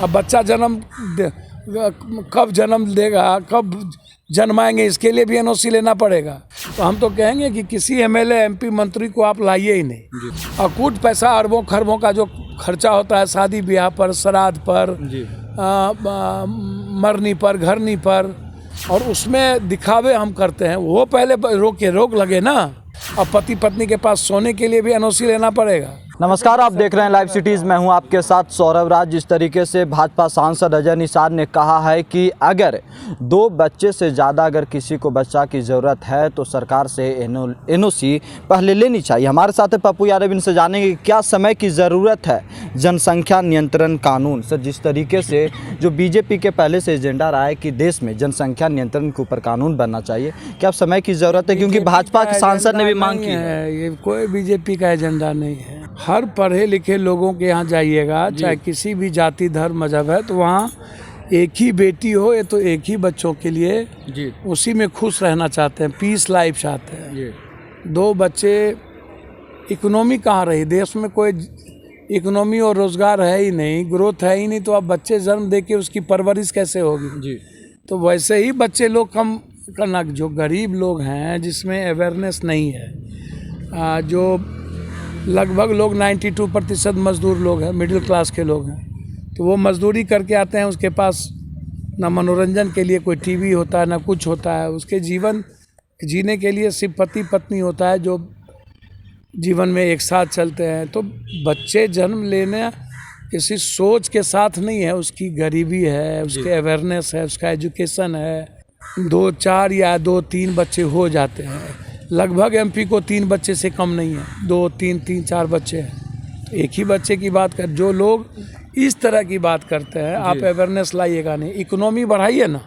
अब बच्चा कब जन्म देगा, कब जन्माएंगे, इसके लिए भी एनओसी लेना पड़ेगा। तो हम तो कहेंगे कि किसी एमएलए एमपी मंत्री को आप लाइए ही नहीं। अकूट पैसा अरबों खरबों का जो खर्चा होता है शादी ब्याह पर, श्राद्ध पर, मरनी पर, घरनी पर, और उसमें दिखावे हम करते हैं, वो पहले रोक लगे ना। अब पति पत्नी के पास सोने के लिए भी एनओसी लेना पड़ेगा। नमस्कार, आप देख रहे हैं लाइव सिटीज़। मैं हूं आपके साथ सौरभ राज। जिस तरीके से भाजपा सांसद अजय निषाद ने कहा है कि अगर 2 बच्चे से ज़्यादा अगर किसी को बच्चा की ज़रूरत है तो सरकार से एनओसी पहले लेनी चाहिए। हमारे साथ है पप्पू यादव, इनसे जानेंगे क्या समय की ज़रूरत है जनसंख्या नियंत्रण कानून। सर, जिस तरीके से जो बीजेपी के पहले से एजेंडा रहा है कि देश में जनसंख्या नियंत्रण के ऊपर कानून बनना चाहिए, क्या समय की ज़रूरत है? क्योंकि भाजपा के सांसद ने भी मांग की है। ये कोई बीजेपी का एजेंडा नहीं है। हर पढ़े लिखे लोगों के यहाँ जाइएगा, चाहे किसी भी जाति धर्म मजहब है, तो वहाँ एक ही बेटी हो या तो एक ही बच्चों के लिए उसी में खुश रहना चाहते हैं, पीस लाइफ चाहते हैं। 2 बच्चे, इकोनॉमी कहाँ रही देश में? कोई इकोनॉमी और रोजगार है ही नहीं, ग्रोथ है ही नहीं, तो अब बच्चे जन्म दे के उसकी परवरिश कैसे होगी? तो वैसे ही बच्चे लोग कम करना। जो गरीब लोग हैं जिसमें अवेयरनेस नहीं है, जो लगभग लोग 92% मजदूर लोग हैं, मिडिल क्लास के लोग हैं, तो वो मजदूरी करके आते हैं। उसके पास ना मनोरंजन के लिए कोई टीवी होता है, ना कुछ होता है। उसके जीवन जीने के लिए सिर्फ पति पत्नी होता है जो जीवन में एक साथ चलते हैं। तो बच्चे जन्म लेने किसी सोच के साथ नहीं है, उसकी गरीबी है, उसके अवेयरनेस है, उसका एजुकेशन है। 2 4 या 2 3 बच्चे हो जाते हैं। लगभग एमपी को 3 बच्चे से कम नहीं है, 2 3 4 बच्चे हैं। तो एक ही बच्चे की बात कर, जो लोग इस तरह की बात करते हैं, आप अवेयरनेस लाइएगा नहीं, इकोनॉमी बढ़ाइए ना।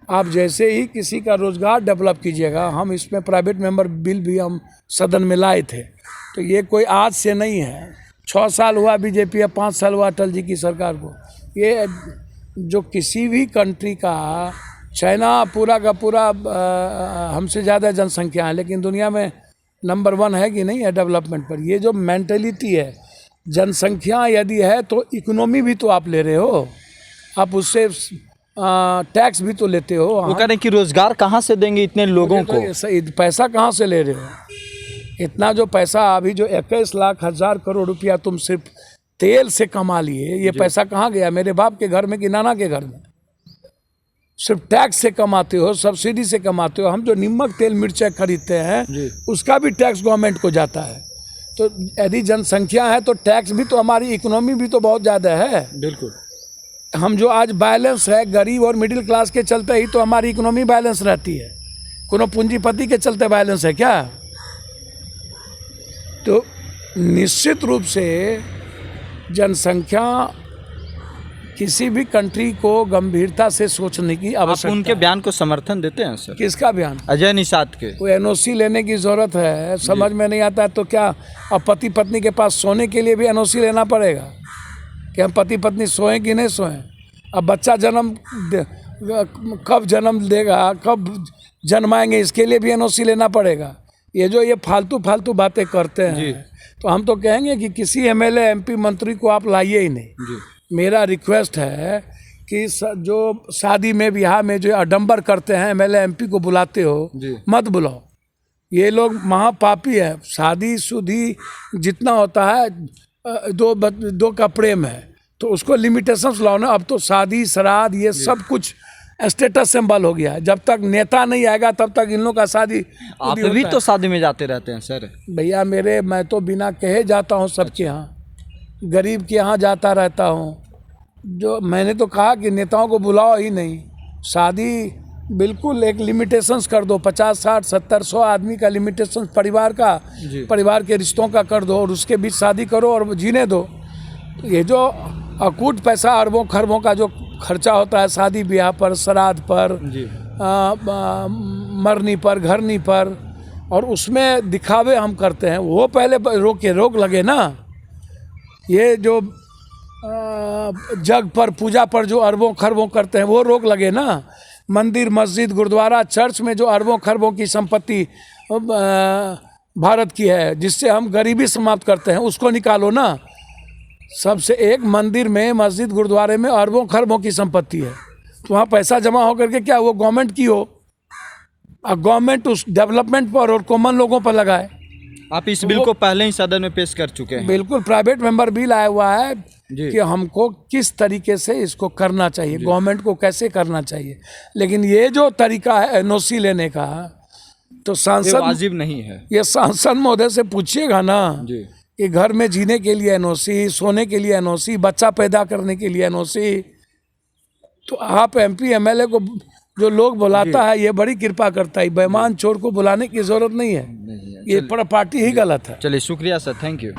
आप जैसे ही किसी का रोजगार डेवलप कीजिएगा, हम इसमें प्राइवेट मेंबर बिल भी हम सदन में लाए थे, तो ये कोई आज से नहीं है। 6 साल हुआ बीजेपी या 5 साल हुआ अटल जी की सरकार को। ये जो किसी भी कंट्री का, चाइना पूरा का पूरा हमसे ज़्यादा जनसंख्या है, लेकिन दुनिया में नंबर 1 है कि नहीं है डेवलपमेंट पर। ये जो मेंटलिटी है, जनसंख्या यदि है तो इकोनॉमी भी तो आप ले रहे हो, आप उससे टैक्स भी तो लेते हो। वो कह रहे हैं कि रोजगार कहाँ से देंगे इतने लोगों को? पैसा कहाँ से ले रहे हो? इतना जो पैसा अभी जो 21 लाख हजार करोड़ रुपया तुम सिर्फ तेल से कमा लिए, ये पैसा कहाँ गया? मेरे बाप के घर में कि नाना के घर में? सिर्फ टैक्स से कमाते हो, सब्सिडी से कमाते हो। हम जो नमक तेल मिर्चा खरीदते हैं उसका भी टैक्स गवर्नमेंट को जाता है। तो यदि जनसंख्या है तो टैक्स भी तो, हमारी इकोनॉमी भी तो बहुत ज़्यादा है। बिल्कुल। हम जो आज बैलेंस है गरीब और मिडिल क्लास के चलते ही तो हमारी इकोनॉमी बैलेंस रहती है। कोनो पूंजीपति के चलते बैलेंस है क्या? तो निश्चित रूप से जनसंख्या किसी भी कंट्री को गंभीरता से सोचने की आवश्यकता। आप उनके बयान को समर्थन देते हैं सर? किसका बयान? अजय निषाद के। कोई एनओसी लेने की जरूरत है? समझ में नहीं आता है तो क्या अब पति पत्नी के पास सोने के लिए भी एनओसी लेना पड़ेगा कि हम पति पत्नी सोएं कि नहीं सोएं? अब बच्चा कब जन्म देगा, कब जन्माएंगे, इसके लिए भी एनओसी लेना पड़ेगा। ये फालतू बातें करते हैं। तो हम तो कहेंगे कि किसी एमएलए एमपी मंत्री को आप लाइए ही नहीं। मेरा रिक्वेस्ट है कि जो शादी में ब्याह में जो आडंबर करते हैं, एमएलए एमपी को बुलाते हो, मत बुलाओ। ये लोग महापापी है। शादी शुदी जितना होता है, 2 का प्रेम है, तो उसको लिमिटेशंस लाओ ना। अब तो शादी श्राद्ध ये सब कुछ स्टेटस सिंबल हो गया है। जब तक नेता नहीं आएगा तब तक इन लोगों का शादी। आप भी तो शादी में जाते रहते हैं सर? भैया मैं तो बिना कहे जाता हूँ सबके यहाँ, गरीब के यहाँ जाता रहता हूँ। जो मैंने तो कहा कि नेताओं को बुलाओ ही नहीं। शादी बिल्कुल एक लिमिटेशंस कर दो, 50 60 70 100 आदमी का लिमिटेशन परिवार का, परिवार के रिश्तों का कर दो, और उसके बीच शादी करो और जीने दो। ये जो अकूट पैसा अरबों खरबों का जो खर्चा होता है शादी ब्याह पर, श्राद्ध पर, मरनी पर, घरनी पर, और उसमें दिखावे हम करते हैं, वो पहले रोक लगे ना। ये जो जग पर, पूजा पर जो अरबों खरबों करते हैं, वो रोक लगे ना। मंदिर मस्जिद गुरुद्वारा चर्च में जो अरबों खरबों की संपत्ति भारत की है, जिससे हम गरीबी समाप्त करते हैं, उसको निकालो ना। सबसे एक मंदिर में, मस्जिद, गुरुद्वारे में अरबों खरबों की संपत्ति है, तो वहाँ पैसा जमा होकर के क्या वो गवर्नमेंट की हो, और गवर्नमेंट उस डेवलपमेंट पर और कॉमन लोगों पर लगाए। आप इस बिल को पहले ही सदन में पेश कर चुके हैं। बिल्कुल, प्राइवेट मेंबर बिल आया हुआ है कि हमको किस तरीके से इसको करना चाहिए, गवर्नमेंट को कैसे करना चाहिए। लेकिन ये जो तरीका है एनओसी लेने का, तो सांसद वाजिब नहीं है। ये सांसद महोदय से पूछिएगा ना कि घर में जीने के लिए एनओसी, सोने के लिए एनओसी, बच्चा पैदा करने के लिए एनओसी। तो आप एमपी एमएलए को जो लोग बुलाता है, ये बड़ी कृपा करता है, बेईमान चोर को बुलाने की जरूरत नहीं है, ये पार्टी ही गलत है। चलिए शुक्रिया सर, थैंक यू।